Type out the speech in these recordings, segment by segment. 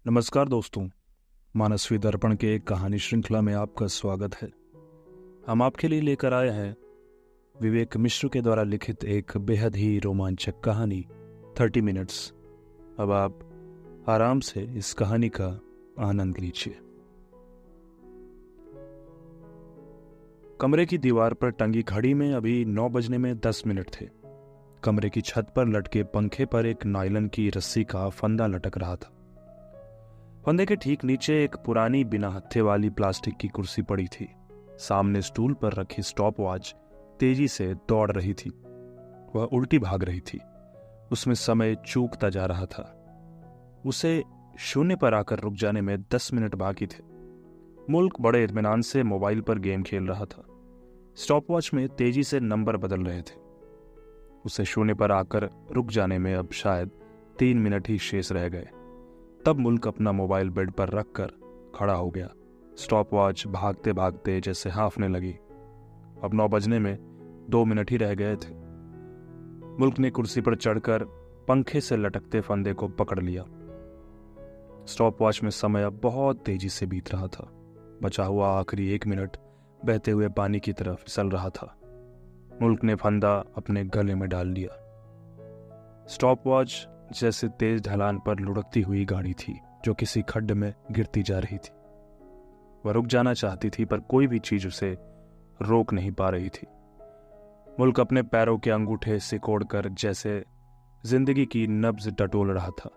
नमस्कार दोस्तों, मानसवी दर्पण के एक कहानी श्रृंखला में आपका स्वागत है। हम आपके लिए लेकर आए हैं विवेक मिश्र के द्वारा लिखित एक बेहद ही रोमांचक कहानी 30 मिनट्स। अब आप आराम से इस कहानी का आनंद लीजिए। कमरे की दीवार पर टंगी घड़ी में अभी 9 बजने में 10 मिनट थे। कमरे की छत पर लटके पंखे पर एक नायलन की रस्सी का फंदा लटक रहा था। फंदे के ठीक नीचे एक पुरानी बिना हत्थे वाली प्लास्टिक की कुर्सी पड़ी थी। सामने स्टूल पर रखी स्टॉप वॉच तेजी से दौड़ रही थी। वह उल्टी भाग रही थी। उसमें समय चूकता जा रहा था। उसे शून्य पर आकर रुक जाने में 10 मिनट बाकी थे। मुल्क बड़े इत्मीनान से मोबाइल पर गेम खेल रहा था। स्टॉप वॉच में तेजी से नंबर बदल रहे थे। उसे शून्य पर आकर रुक जाने में अब शायद 3 मिनट ही शेष रह गए। तब मुल्क अपना मोबाइल बेड पर रखकर खड़ा हो गया। स्टॉप वॉच भागते भागते जैसे हाँफने लगी। अब 9 बजने में 2 मिनट ही रह गए थे। मुल्क ने कुर्सी पर चढ़कर पंखे से लटकते फंदे को पकड़ लिया। स्टॉप वॉच में समय अब बहुत तेजी से बीत रहा था। बचा हुआ आखिरी 1 मिनट बहते हुए पानी की तरफ फिसल रहा था। मुल्क ने फंदा अपने गले में डाल लिया। स्टॉप वॉच जैसे तेज ढलान पर लुढ़कती हुई गाड़ी थी जो किसी खड्ड में गिरती जा रही थी। वह रुक जाना चाहती थी पर कोई भी चीज उसे रोक नहीं पा रही थी। मुल्क अपने पैरों के अंगूठे सिकोड़कर जैसे जिंदगी की नब्ज टटोल रहा था।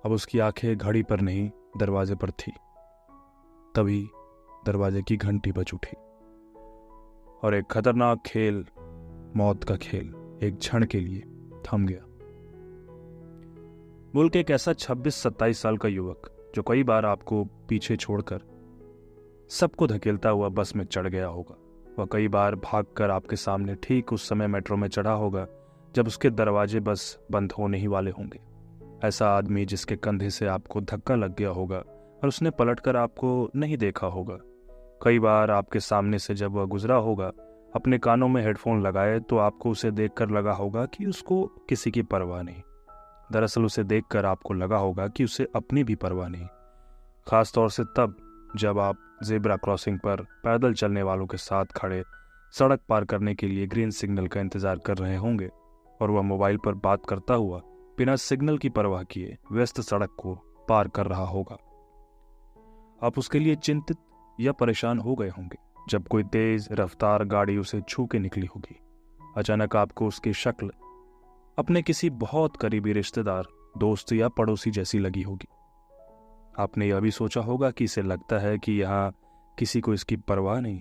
अब उसकी आंखें घड़ी पर नहीं दरवाजे पर थी। तभी दरवाजे की घंटी बज उठी और एक खतरनाक खेल, मौत का खेल, एक क्षण के लिए थम गया। मुल्क एक ऐसा 26-27 साल का युवक जो कई बार आपको पीछे छोड़कर सबको धकेलता हुआ बस में चढ़ गया होगा। वह कई बार भागकर आपके सामने ठीक उस समय मेट्रो में चढ़ा होगा जब उसके दरवाजे बस बंद होने ही वाले होंगे। ऐसा आदमी जिसके कंधे से आपको धक्का लग गया होगा और उसने पलटकर आपको नहीं देखा होगा। कई बार आपके सामने से जब वह गुजरा होगा, अपने कानों में हेडफोन लगाए तो आपको उसे देखकर लगा होगा कि उसको किसी की परवाह नहीं। दरअसल उसे देखकर आपको लगा होगा कि उसे अपनी भी परवाह नहीं। खास तौर से तब जब आप ज़ेब्रा क्रॉसिंग पर पैदल चलने वालों के साथ खड़े सड़क पार करने के लिए ग्रीन सिग्नल का इंतजार कर रहे होंगे और वह मोबाइल पर बात करता हुआ बिना सिग्नल की परवाह किए व्यस्त सड़क को पार कर रहा होगा। आप उसके लिए चिंतित या परेशान हो गए होंगे जब कोई तेज रफ्तार गाड़ी उसे छू के निकली होगी। अचानक आपको उसकी शक्ल अपने किसी बहुत करीबी रिश्तेदार, दोस्त या पड़ोसी जैसी लगी होगी। आपने यह भी सोचा होगा कि इसे लगता है कि यहाँ किसी को इसकी परवाह नहीं,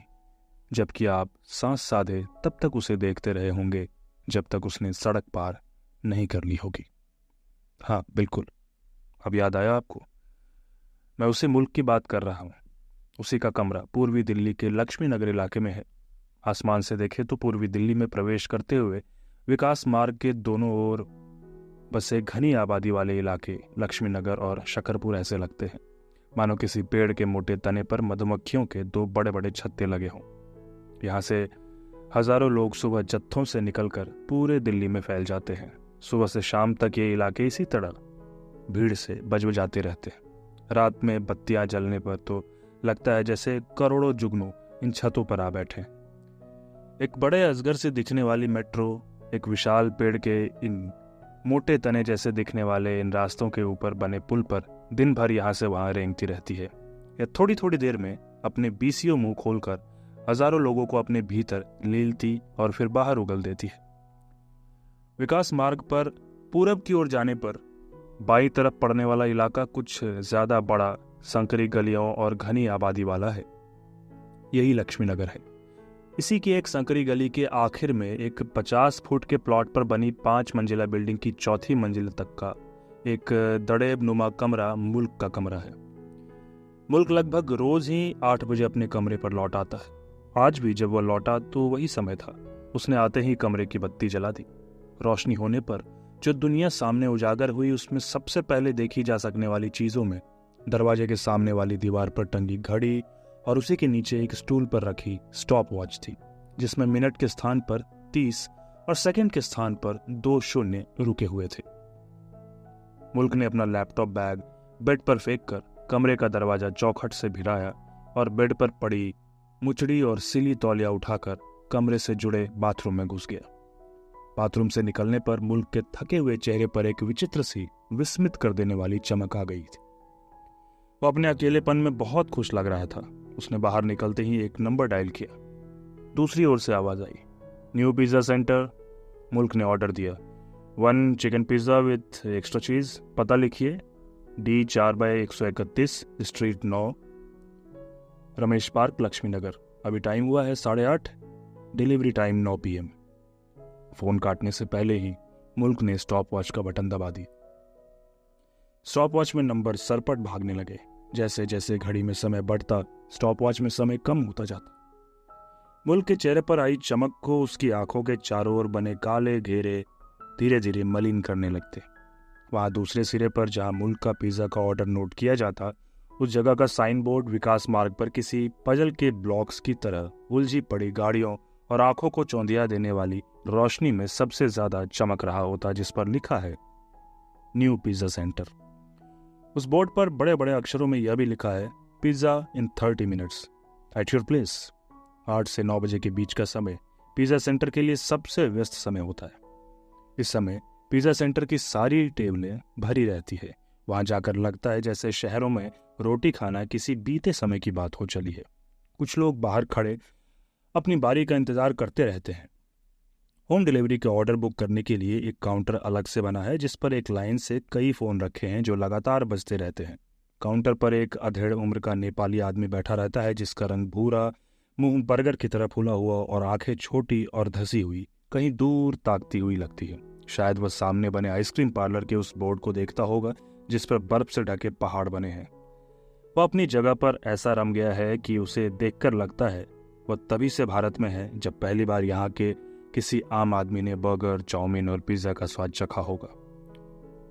जबकि आप सांस साधे तब तक उसे देखते रहे होंगे जब तक उसने सड़क पार नहीं कर ली होगी। हाँ बिल्कुल, अब याद आया आपको। मैं उसी मुल्क की बात कर रहा हूँ। उसी का कमरा पूर्वी दिल्ली के लक्ष्मी नगर इलाके में है। आसमान से देखे तो पूर्वी दिल्ली में प्रवेश करते हुए विकास मार्ग के दोनों ओर बसे घनी आबादी वाले इलाके लक्ष्मी नगर और शकरपुर ऐसे लगते हैं मानो किसी पेड़ के मोटे तने पर मधुमक्खियों के 2 बड़े बड़े छत्ते लगे हों। यहाँ से हजारों लोग सुबह जत्थों से निकलकर पूरे दिल्ली में फैल जाते हैं। सुबह से शाम तक ये इलाके इसी तरह भीड़ से बजबजाते रहते हैं। रात में बत्तियां जलने पर तो लगता है जैसे करोड़ों जुगनू इन छतों पर आ बैठे। एक बड़े अजगर से दिखने वाली मेट्रो एक विशाल पेड़ के इन मोटे तने जैसे दिखने वाले इन रास्तों के ऊपर बने पुल पर दिन भर यहाँ से वहां रेंगती रहती है। यह थोड़ी थोड़ी देर में अपने बीसियों मुंह खोलकर हजारों लोगों को अपने भीतर लीलती और फिर बाहर उगल देती है। विकास मार्ग पर पूरब की ओर जाने पर बाईं तरफ पड़ने वाला इलाका कुछ ज्यादा बड़ा, संकरी गलियों और घनी आबादी वाला है। यही लक्ष्मी नगर है। इसी की एक संकरी गली के आखिर में एक 50 फुट के प्लॉट पर बनी 5 मंजिला बिल्डिंग की 4थी मंजिल तक का एक दड़ेब नुमा कमरा मुल्क का कमरा है। मुल्क लगभग रोज ही 8 बजे अपने कमरे पर लौट आता है। आज भी जब वह लौटा तो वही समय था। उसने आते ही कमरे की बत्ती जला दी। रोशनी होने पर जो दुनिया सामने उजागर हुई उसमें सबसे पहले देखी जा सकने वाली चीजों में दरवाजे के सामने वाली दीवार पर टंगी घड़ी और उसी के नीचे एक स्टूल पर रखी स्टॉप वॉच थी जिसमें मिनट के स्थान पर 30 और सेकंड के स्थान पर 2 शून्य रुके हुए थे। मुल्क ने अपना लैपटॉप बैग बेड पर फेंक कर कमरे का दरवाजा चौखट से भिड़ाया और बेड पर पड़ी मुचड़ी और सिली तौलिया उठाकर कमरे से जुड़े बाथरूम में घुस गया। बाथरूम से निकलने पर मुल्क के थके हुए चेहरे पर एक विचित्र सी विस्मित कर देने वाली चमक आ गई थी। वो अपने अकेलेपन में बहुत खुश लग रहा था। उसने बाहर निकलते ही एक नंबर डायल किया। दूसरी ओर से आवाज आई, न्यू पिज्जा सेंटर। मुल्क ने ऑर्डर दिया, 1 चिकन पिज्जा विथ एक्स्ट्रा चीज। पता लिखिए, D4/131 street 9, Ramesh park, Laxmi Nagar. अभी टाइम हुआ है 8:30, डिलीवरी टाइम 9 PM। फोन काटने से पहले ही मुल्क ने स्टॉप वॉच का बटन दबा दी। स्टॉप वॉच में नंबर सरपट भागने लगे। जैसे जैसे घड़ी में समय बढ़ता, स्टॉप वॉच में समय कम होता जाता। मुल्क के चेहरे पर आई चमक को उसकी आंखों के चारों ओर बने काले घेरे धीरे धीरे मलिन करने लगते। वहां दूसरे सिरे पर जहां मुल्क का पिज्जा का ऑर्डर नोट किया जाता, उस जगह का साइन बोर्ड विकास मार्ग पर किसी पजल के ब्लॉक्स की तरह उलझी पड़ी गाड़ियों और आंखों को चौंधिया देने वाली रोशनी में सबसे ज्यादा चमक रहा होता, जिस पर लिखा है न्यू पिज्जा सेंटर। उस बोर्ड पर बड़े बड़े अक्षरों में यह भी लिखा है, pizza in 30 minutes at your place. 8 से 9 बजे के बीच का समय पिज्जा सेंटर के लिए सबसे व्यस्त समय होता है। इस समय पिज्जा सेंटर की सारी टेबलें भरी रहती है। वहां जाकर लगता है जैसे शहरों में रोटी खाना किसी बीते समय की बात हो चली है। कुछ लोग बाहर खड़े अपनी बारी का इंतजार करते रहते हैं। होम डिलीवरी के ऑर्डर बुक करने के लिए एक काउंटर अलग से बना है, जिस पर एक लाइन से कई फोन रखे हैं जो लगातार बजते रहते हैं। काउंटर पर एक अधेड़ उम्र का नेपाली आदमी बैठा रहता है, जिसका रंग भूरा, मुंह बर्गर की तरह फूला हुआ और आंखें छोटी और धसी हुई कहीं दूर ताकती हुई लगती है। शायद वह सामने बने आइसक्रीम पार्लर के उस बोर्ड को देखता होगा जिस पर बर्फ से ढके पहाड़ बने हैं। वह अपनी जगह पर ऐसा रम गया है कि उसे देखकर लगता है वह तभी से भारत में है जब पहली बार यहाँ के किसी आम आदमी ने बर्गर, चाउमीन और पिज्जा का स्वाद चखा होगा।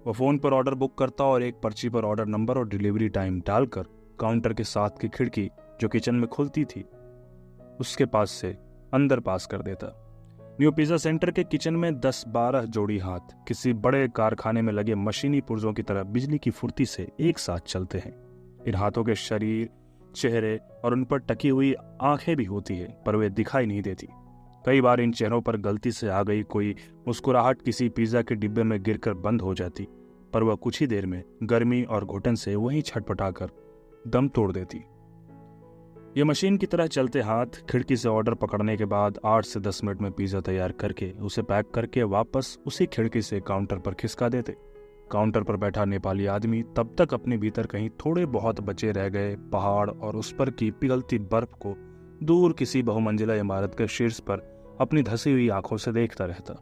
वह फोन पर ऑर्डर बुक करता और एक पर्ची पर ऑर्डर नंबर और डिलीवरी टाइम डालकर काउंटर के साथ की खिड़की जो किचन में खुलती थी उसके पास से अंदर पास कर देता। न्यू पिज्जा सेंटर के किचन में 10-12 जोड़ी हाथ किसी बड़े कारखाने में लगे मशीनी पुर्जों की तरह बिजली की फुर्ती से एक साथ चलते हैं। इन हाथों के शरीर, चेहरे और उन पर टकी हुई आंखें भी होती है, पर वे दिखाई नहीं देती। कई बार इन चेहरों पर गलती से आ गई कोई मुस्कुराहट किसी पिज्जा के डिब्बे में गिरकर बंद हो जाती, पर वह कुछ ही देर में गर्मी और घुटन से वहीं छटपटाकर दम तोड़ देती। ये मशीन की तरह चलते हाथ खिड़की से ऑर्डर पकड़ने के बाद 8 से 10 मिनट में पिज्जा तैयार करके उसे पैक करके वापस उसी खिड़की से काउंटर पर खिसका देते। काउंटर पर बैठा नेपाली आदमी तब तक अपने भीतर कहीं थोड़े बहुत बचे रह गए पहाड़ और उस पर की पिघलती बर्फ को दूर किसी बहुमंजिला इमारत के शीर्ष पर अपनी धसी हुई आंखों से देखता रहता।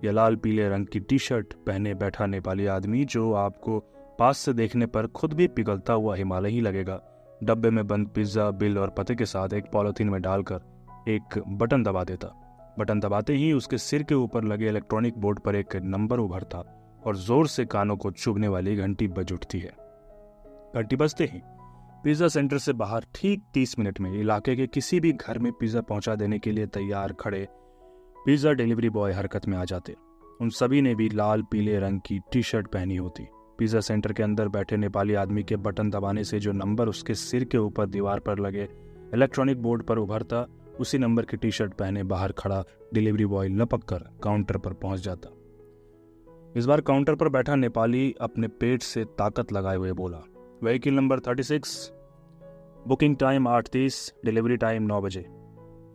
यह लाल पीले रंग की टी-शर्ट पहने बैठा नेपाली आदमी, जो आपको पास से देखने पर खुद भी पिघलता हुआ हिमालय ही लगेगा, डब्बे में बंद पिज्जा बिल और पते के साथ एक पॉलिथीन में डालकर एक बटन दबा देता। बटन दबाते ही उसके सिर के ऊपर लगे इलेक्ट्रॉनिक बोर्ड पर एक नंबर उभरता और जोर से कानों को चुभने वाली घंटी बज उठती है। घंटी बजते ही पिज्जा सेंटर से बाहर ठीक 30 मिनट में इलाके के किसी भी घर में पिज्जा पहुंचा देने के लिए तैयार खड़े पिज्जा डिलीवरी बॉय हरकत में आ जाते। उन सभी ने भी लाल पीले रंग की टी-शर्ट पहनी होती। पिज्जा सेंटर के अंदर बैठे नेपाली आदमी के बटन दबाने से जो नंबर उसके सिर के ऊपर दीवार पर लगे इलेक्ट्रॉनिक बोर्ड पर उभरता, उसी नंबर की टी-शर्ट पहने बाहर खड़ा डिलीवरी बॉय लपक कर काउंटर पर पहुंच जाता। इस बार काउंटर पर बैठा नेपाली अपने पेट से ताकत लगाए हुए बोला, vehicle number 36, booking time 8:30, delivery time 9 बजे।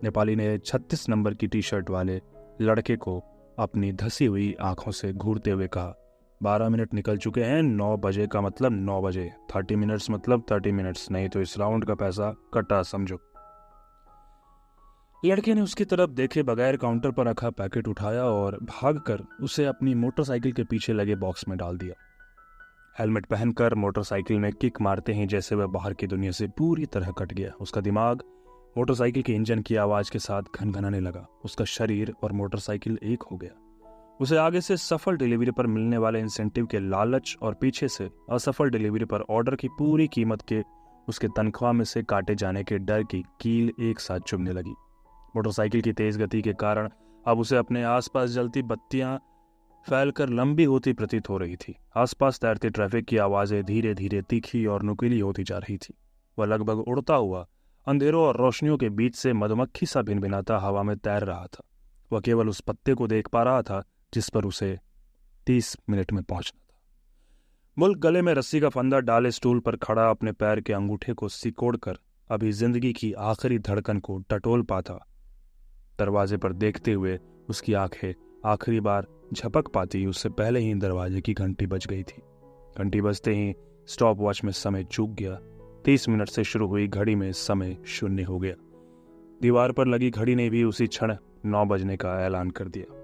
नेपाली ने 36 नंबर की टी-शर्ट वाले लड़के को अपनी धसी हुई आंखों से घूरते हुए कहा, 12 मिनट निकल चुके हैं, 9 बजे का मतलब 9 बजे, 30 मिनट्स मतलब 30 मिनट्स, नहीं तो इस राउंड का पैसा कटा समझो। लड़के ने उसकी तरफ देखे बगैर काउंटर पर रखा पैकेट उठाया और भागकर उसे अपनी मोटरसाइकिल के पीछे लगे बॉक्स में डाल दिया। हेलमेट पहनकर मोटरसाइकिल में किक मारते ही जैसे वह बाहर की दुनिया से पूरी तरह कट गया। उसका दिमाग मोटरसाइकिल के इंजन की आवाज के साथ घनघनाने लगा। उसका शरीर और मोटरसाइकिल एक हो गया। उसे आगे से सफल डिलीवरी पर मिलने वाले इंसेंटिव के लालच और पीछे से असफल डिलीवरी पर ऑर्डर की पूरी कीमत के उसके तनख्वाह में से काटे जाने के डर की कील एक साथ चुभने लगी। मोटरसाइकिल की तेज गति के कारण अब उसे अपने आसपास जलती बत्तियां फैलकर लंबी होती प्रतीत हो रही थी। आसपास तैरते ट्रैफिक की आवाज़ें धीरे धीरे तीखी और नुकीली होती जा रही थी। वह लगभग उड़ता हुआ अंधेरों और रोशनियों के बीच से मधुमक्खी सा भिनभिनाता हवा में तैर रहा था। वह केवल उस पत्ते को देख पा रहा था जिस पर उसे 30 मिनट में पहुंचना था। मुल्क गले में रस्सी का फंदा डाले स्टूल पर खड़ा अपने पैर के अंगूठे को सिकोड़कर अभी जिंदगी की आखिरी धड़कन को टटोल पाता। दरवाजे पर देखते हुए उसकी आंखें आखिरी बार झपक पाती उससे पहले ही दरवाजे की घंटी बज गई थी। घंटी बजते ही स्टॉप वॉच में समय चूक गया। 30 मिनट से शुरू हुई घड़ी में समय 0 हो गया। दीवार पर लगी घड़ी ने भी उसी क्षण 9 बजने का ऐलान कर दिया।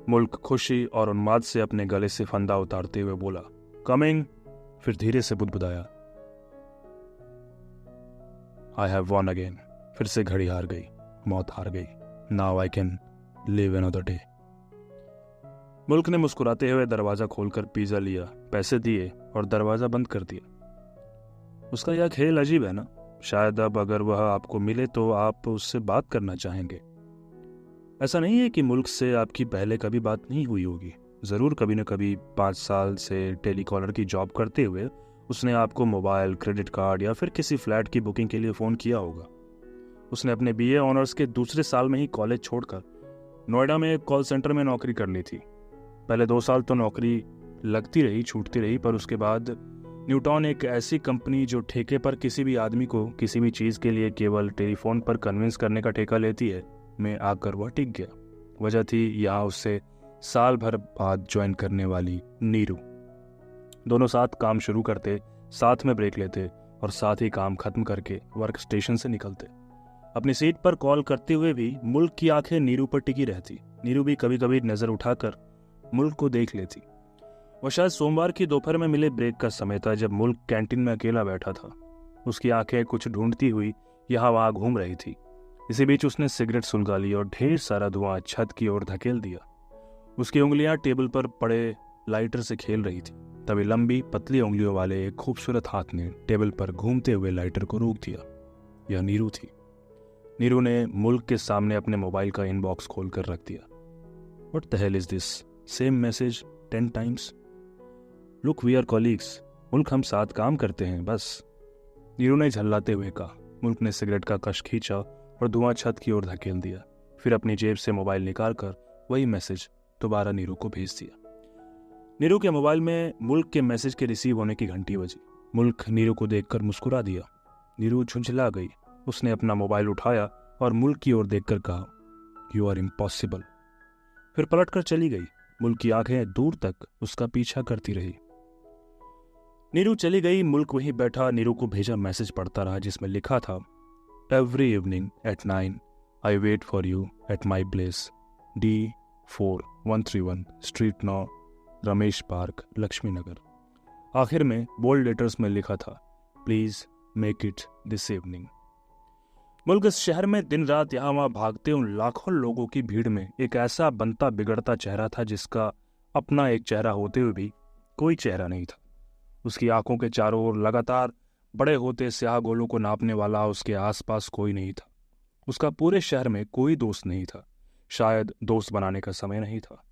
मुल्क खुशी और उन्माद से अपने गले से फंदा उतारते हुए बोला, कमिंग। फिर धीरे से बुदबुदाया, आई हैव वॉन अगेन। फिर से घड़ी हार गई, मौत हार गई। Now I can live another day. मुल्क ने मुस्कुराते हुए दरवाजा खोलकर पिज्जा लिया, पैसे दिए और दरवाजा बंद कर दिया। उसका यह खेल अजीब है ना। शायद अब अगर वह आपको मिले तो आप उससे बात करना चाहेंगे। ऐसा नहीं है कि मुल्क से आपकी पहले कभी बात नहीं हुई होगी। जरूर कभी न कभी 5 साल से टेलीकॉलर की जॉब करते हुए उसने आपको मोबाइल, क्रेडिट कार्ड या फिर किसी फ्लैट की बुकिंग के लिए फ़ोन किया होगा। उसने अपने BA ऑनर्स के दूसरे साल में ही कॉलेज छोड़कर नोएडा में एक कॉल सेंटर में नौकरी कर ली थी। पहले 2 साल तो नौकरी लगती रही, छूटती रही, पर उसके बाद न्यूटॉन एक ऐसी कंपनी जो ठेके पर किसी भी आदमी को किसी भी चीज़ के लिए केवल टेलीफोन पर कन्विंस करने का ठेका लेती है, में आकर वह टिक गया। वजह थी यहाँ उससे साल भर बाद ज्वाइन करने वाली नीरू। दोनों साथ काम शुरू करते, साथ में ब्रेक लेते और साथ ही काम खत्म करके वर्क स्टेशन से निकलते। अपनी सीट पर कॉल करते हुए भी मुल्क की आंखें नीरू पर टिकी रहती। नीरू भी कभी कभी नजर उठाकर मुल्क को देख लेती। वह शायद सोमवार की दोपहर में मिले ब्रेक का समय था जब मुल्क कैंटीन में अकेला बैठा था। उसकी आंखें कुछ ढूंढती हुई यहाँ वहां घूम रही थी। इसी बीच उसने सिगरेट सुलगा ली और ढेर सारा धुआं छत की ओर धकेल दिया। उसकी उंगलियां टेबल पर पड़े लाइटर से खेल रही थी। तभी लंबी पतली उंगलियों वाले एक खूबसूरत हाथ ने टेबल पर घूमते हुए लाइटर को रोक दिया। यह नीरू थी। नीरू ने मुल्क के सामने अपने मोबाइल का इनबॉक्स खोलकर रख दिया। What the hell is this? Same message 10 times. Look, we are colleagues. मुल्क, हम साथ काम करते हैं बस, नीरू ने झल्लाते हुए कहा। मुल्क ने सिगरेट का कश खींचा और धुआं छत की ओर धकेल दिया। फिर अपनी जेब से मोबाइल निकालकर वही मैसेज दोबारा नीरू को भेज दिया। नीरू के मोबाइल में मुल्क के मैसेज के रिसीव होने की घंटी बजी। मुल्क नीरू को देखकर मुस्कुरा दिया। नीरू झुंझला गई। उसने अपना मोबाइल उठाया और मुल्क की ओर देखकर कहा, यू आर इम्पॉसिबल। फिर पलटकर चली गई। मुल्क की आंखें दूर तक उसका पीछा करती रही। नीरू चली गई। मुल्क वहीं बैठा नीरू को भेजा मैसेज पढ़ता रहा जिसमें लिखा था, every evening at 9 I wait for you at my place, D4131 street 9, Ramesh park, Laxmi Nagar. आखिर में बोल्ड लेटर्स में लिखा था, please make it this evening. मुल्क इस शहर में दिन रात यहाँ वहाँ भागते उन लाखों लोगों की भीड़ में एक ऐसा बनता बिगड़ता चेहरा था जिसका अपना एक चेहरा होते हुए भी कोई चेहरा नहीं था। उसकी आंखों के चारों ओर लगातार बड़े होते स्याह गोलों को नापने वाला उसके आसपास कोई नहीं था। उसका पूरे शहर में कोई दोस्त नहीं था। शायद दोस्त बनाने का समय नहीं था।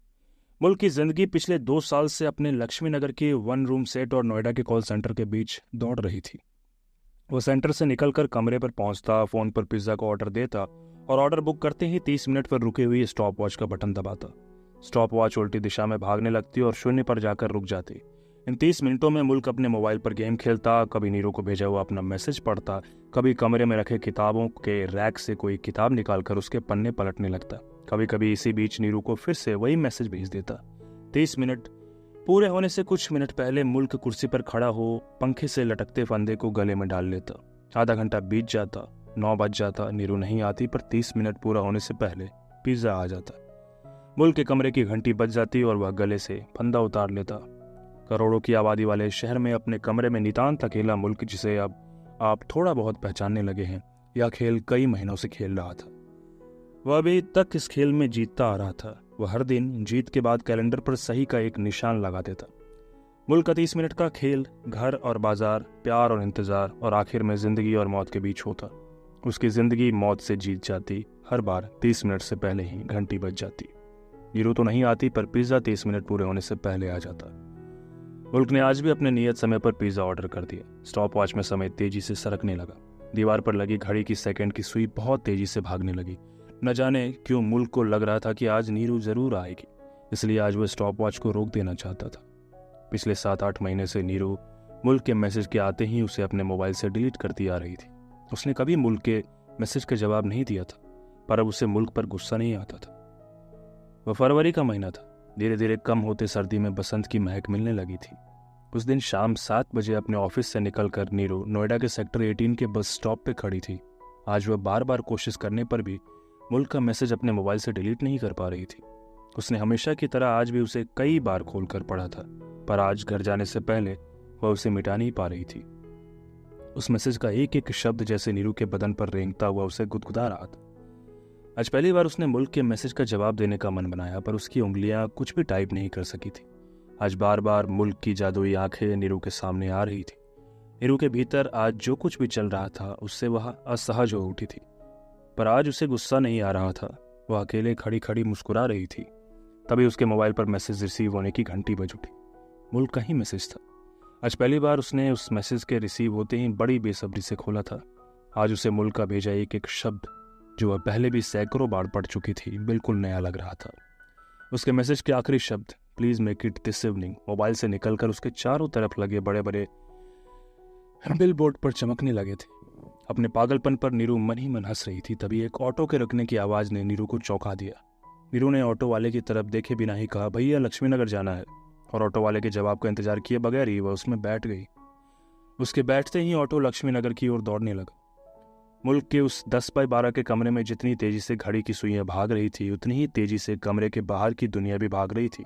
मुल्क की जिंदगी पिछले 2 साल से अपने लक्ष्मी नगर के 1 रूम सेट और नोएडा के कॉल सेंटर के बीच दौड़ रही थी। वो सेंटर से निकलकर कमरे पर पहुंचता, फोन पर पिज्जा का ऑर्डर देता और ऑर्डर बुक करते ही 30 मिनट पर रुके हुई स्टॉप वॉच का बटन दबाता। स्टॉप वॉच उल्टी दिशा में भागने लगती और 0 पर जाकर रुक जाती। इन 30 मिनटों में मुल्क अपने मोबाइल पर गेम खेलता, कभी नीरू को भेजा हुआ अपना मैसेज पढ़ता, कभी कमरे में रखे किताबों के रैक से कोई किताब निकालकर उसके पन्ने पलटने लगता। कभी कभी इसी बीच नीरू को फिर से वही मैसेज भेज देता। 30 मिनट पूरे होने से कुछ मिनट पहले मुल्क कुर्सी पर खड़ा हो पंखे से लटकते फंदे को गले में डाल लेता। आधा घंटा बीत जाता, 9 बज जाता, नीरू नहीं आती, पर 30 मिनट पूरा होने से पहले पिज्जा आ जाता। मुल्क के कमरे की घंटी बज जाती और वह गले से फंदा उतार लेता। करोड़ों की आबादी वाले शहर में अपने कमरे में नितांत अकेला मुल्क, जिसे अब आप थोड़ा बहुत पहचानने लगे हैं, यह खेल कई महीनों से खेल रहा था। वह अभी तक इस खेल में जीतता आ रहा था। वह हर दिन जीत के बाद कैलेंडर पर सही का एक निशान लगा देता। मुल्क का 30 मिनट का खेल घर और बाजार, प्यार और इंतजार और आखिर में जिंदगी और मौत के बीच होता। उसकी जिंदगी मौत से जीत जाती हर बार 30 मिनट से पहले ही घंटी बज जाती। नीरू तो नहीं आती, पर पिज्ज़ा 30 मिनट पूरे होने से पहले आ जाता। मुल्क ने आज भी अपने नियत समय पर पिज्ज़ा ऑर्डर कर दिया। स्टॉप वॉच में समय तेजी से सरकने लगा। दीवार पर लगी घड़ी की सेकंड की सुई बहुत तेजी से भागने लगी। न जाने क्यों मुल्क को लग रहा था कि आज नीरू जरूर आएगी, इसलिए आज वह स्टॉप वॉच को रोक देना चाहता था। पिछले 7-8 महीने से नीरू मुल्क के मैसेज के आते ही उसे अपने मोबाइल से डिलीट करती आ रही थी। उसने कभी मुल्क के मैसेज का जवाब नहीं दिया था, पर अब उसे मुल्क पर गुस्सा नहीं आता था। वह फरवरी का महीना था। धीरे धीरे कम होते सर्दी में बसंत की महक मिलने लगी थी। उस दिन शाम 7 बजे अपने ऑफिस से निकलकर नीरू नोएडा के सेक्टर 18 के बस स्टॉप पे खड़ी थी। आज वह बार बार कोशिश करने पर भी मुल्क का मैसेज अपने मोबाइल से डिलीट नहीं कर पा रही थी। उसने हमेशा की तरह आज भी उसे कई बार खोल कर पढ़ा था, पर आज घर जाने से पहले वह उसे मिटा नहीं पा रही थी। उस मैसेज का एक एक शब्द जैसे नीरू के बदन पर रेंगता हुआ उसे गुदगुदा रहा था। आज पहली बार उसने मुल्क के मैसेज का जवाब देने का मन बनाया, पर उसकी उंगलियां कुछ भी टाइप नहीं कर सकी थी। आज बार बार मुल्क की जादुई आंखें नीरू के सामने आ रही थी। नीरू के भीतर आज जो कुछ भी चल रहा था उससे वह असहज हो उठी थी, पर आज उसे गुस्सा नहीं आ रहा था। वह अकेले खड़ी खड़ी मुस्कुरा रही थी। तभी उसके मोबाइल पर मैसेज रिसीव होने की घंटी बज उठी। मुल्क का ही मैसेज था। आज पहली बार उसने उस मैसेज के रिसीव होते ही बड़ी बेसब्री से खोला था। आज उसे मुल्क का भेजा एक एक शब्द, जो वह पहले भी सैकड़ों बार पढ़ चुकी थी, बिल्कुल नया लग रहा था। उसके मैसेज के आखिरी शब्द, please make it this evening, mobile से निकलकर उसके चारों तरफ लगे बड़े बड़े बिल बोर्ड पर चमकने लगे थे। अपने पागलपन पर नीरू मन ही मन हंस रही थी। तभी एक ऑटो के रुकने की आवाज ने नीरू को चौंका दिया। नीरू ने ऑटो वाले की तरफ देखे बिना ही कहा, भैया लक्ष्मीनगर जाना है, और ऑटो वाले के जवाब का इंतजार किए बगैर ही वह उसमें बैठ गई। उसके बैठते ही ऑटो लक्ष्मीनगर की ओर दौड़ने लगा। मुल्क के उस 10x12 के कमरे में जितनी तेजी से घड़ी की सुइयां भाग रही थी, उतनी ही तेजी से कमरे के बाहर की दुनिया भी भाग रही थी।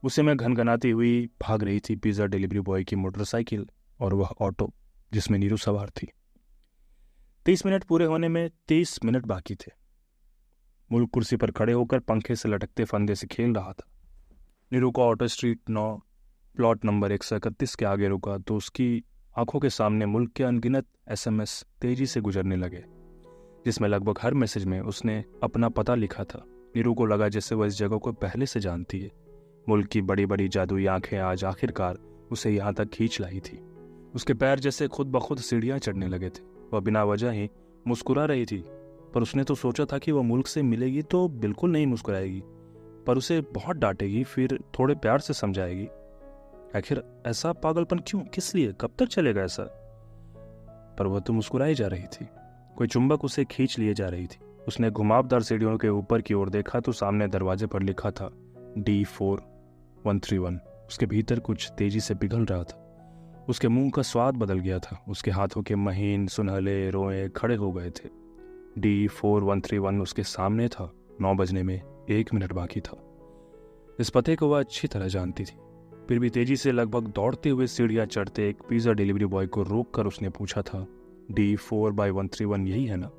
उसे में घनघनाती हुई भाग रही थी पिज्जा डिलीवरी बॉय की मोटरसाइकिल और वह ऑटो जिसमें नीरू सवार थी। 30 मिनट पूरे होने में 30 मिनट बाकी थे। मुल्क कुर्सी पर खड़े होकर पंखे से लटकते फंदे से खेल रहा था। नीरू को ऑटो स्ट्रीट 9 प्लॉट नंबर 131 के आगे रुका तो उसकी आंखों के सामने मुल्क के अनगिनत SMS तेजी से गुजरने लगे, जिसमें लगभग हर मैसेज में उसने अपना पता लिखा था। नीरू को लगा जैसे वह इस जगह को पहले से जानती है। मुल्क की बड़ी बड़ी जादुई आंखें आज आखिरकार उसे यहाँ तक खींच लाई थी। उसके पैर जैसे खुद ब खुद सीढ़ियां चढ़ने लगे थे। वह बिना वजह ही मुस्कुरा रही थी, पर उसने तो सोचा था कि वह मुल्क से मिलेगी तो बिल्कुल नहीं मुस्कुराएगी, पर उसे बहुत डांटेगी, फिर थोड़े प्यार से समझाएगी। आखिर ऐसा पागलपन क्यों, किस लिए, कब तक चलेगा ऐसा? पर वह तो मुस्कुराई जा रही थी। कोई चुंबक उसे खींच लिए जा रही थी। उसने घुमावदार सीढ़ियों के ऊपर की ओर देखा तो सामने दरवाजे पर लिखा था D4131। उसके भीतर कुछ तेजी से पिघल रहा था। उसके मुंह का स्वाद बदल गया था। उसके हाथों के महीन सुनहले रोए खड़े हो गए थे। D4131 उसके सामने था। 9 बजने में 1 मिनट बाकी था। इस पते को वह अच्छी तरह जानती थी, फिर भी तेजी से लगभग दौड़ते हुए सीढ़ियां चढ़ते एक पिज्जा डिलीवरी बॉय को रोककर उसने पूछा था, D4/131 यही है ना?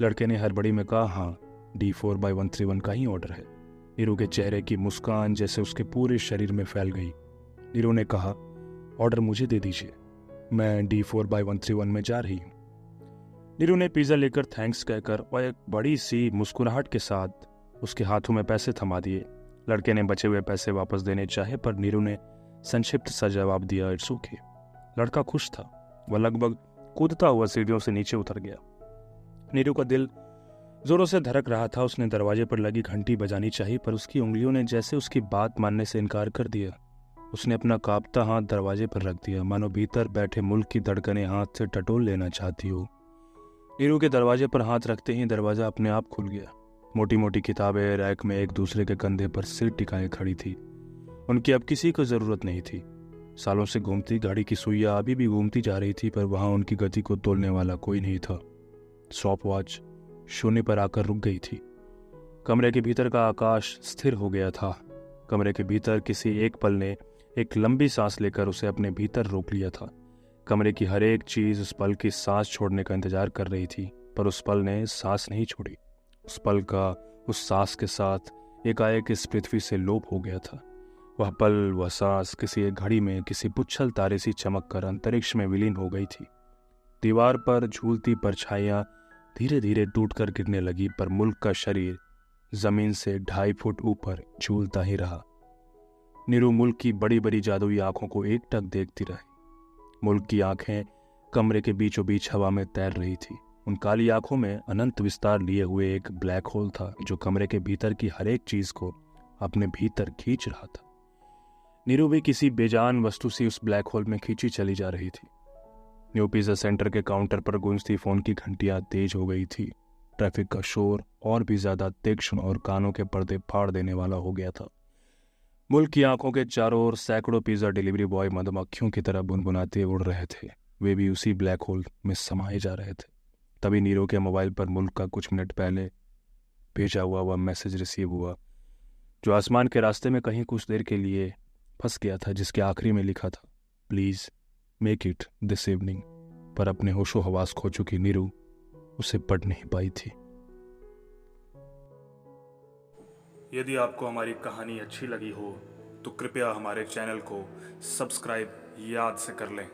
लड़के ने हड़बड़ी में कहा, हाँ, D4/131 का ही ऑर्डर है। नीरू के चेहरे की मुस्कान जैसे उसके पूरे शरीर में फैल गई। नीरू ने कहा, ऑर्डर मुझे दे दीजिए, मैं D4/131 में जा रही हूँ। नीरू ने पिज्जा लेकर थैंक्स कहकर और एक बड़ी सी मुस्कुराहट के साथ उसके हाथों में पैसे थमा दिए। लड़के ने बचे हुए पैसे वापस देने चाहे, पर नीरू ने संक्षिप्त सा जवाब दिया, इट्स ओके। लड़का खुश था। वह लगभग कूदता हुआ सीढ़ियों से नीचे उतर गया। नीरू का दिल जोरों से धड़क रहा था। उसने दरवाजे पर लगी घंटी बजानी चाहिए, पर उसकी उंगलियों ने जैसे उसकी बात मानने से इनकार कर दिया। उसने अपना कांपता हाथ दरवाजे पर रख दिया, मानो भीतर बैठे मुल्क की धड़कनें हाथ से टटोल लेना चाहती हो। नीरू के दरवाजे पर हाथ रखते ही दरवाजा अपने आप खुल गया। मोटी मोटी किताबें रैक में एक दूसरे के कंधे पर सिर टिकाए खड़ी थी। उनकी अब किसी को जरूरत नहीं थी। सालों से घूमती गाड़ी की सुइयां अभी भी घूमती जा रही थी, पर वहां उनकी गति को तोलने वाला कोई नहीं था। स्टॉप वॉच शून्य पर आकर रुक गई थी। कमरे के भीतर का आकाश स्थिर हो गया था। कमरे के भीतर किसी एक पल ने एक लंबी सांस लेकर उसे अपने भीतर रोक लिया था। कमरे की हर एक चीज उस पल की सांस छोड़ने का इंतजार कर रही थी, पर उस पल ने सांस नहीं छोड़ी। उस पल का उस सांस के साथ एकाएक इस पृथ्वी से लोप हो गया था। वह पल, वह सांस किसी एक घड़ी में किसी पुच्छल तारे सी चमक कर अंतरिक्ष में विलीन हो गई थी। दीवार पर झूलती परछाइयां धीरे धीरे टूटकर गिरने लगी, पर मुल्क का शरीर जमीन से 2.5 फुट ऊपर झूलता ही रहा। नीरू मुल्क की बड़ी बड़ी जादुई आंखों को एकटक देखती रही। मुल्क की आंखें कमरे के बीचों बीच हवा में तैर रही थी। उन काली आंखों में अनंत विस्तार लिए हुए एक ब्लैक होल था जो कमरे के भीतर की हर एक चीज को अपने भीतर खींच रहा था। नीरू भी किसी बेजान वस्तु से उस ब्लैक होल में खींची चली जा रही थी। न्यू पिज्जा सेंटर के काउंटर पर गूंजती फोन की घंटियां तेज हो गई थी। ट्रैफिक का शोर और भी ज्यादा तीक्ष्ण और कानों के पर्दे फाड़ देने वाला हो गया था। मुल्क की आंखों के चारों ओर सैकड़ों पिज्जा डिलीवरी बॉय मधुमक्खियों की तरह बुनबुनाते उड़ रहे थे। वे भी उसी ब्लैक होल में समाये जा रहे थे। तभी नीरू के मोबाइल पर मुल्क का कुछ मिनट पहले भेजा हुआ वह मैसेज रिसीव हुआ, जो आसमान के रास्ते में कहीं कुछ देर के लिए फंस गया था, जिसके आखिरी में लिखा था, please make it this evening. पर अपने होशो हवास खो चुकी नीरू उसे पढ़ नहीं पाई थी। यदि आपको हमारी कहानी अच्छी लगी हो तो कृपया हमारे चैनल को सब्सक्राइब याद से कर लें।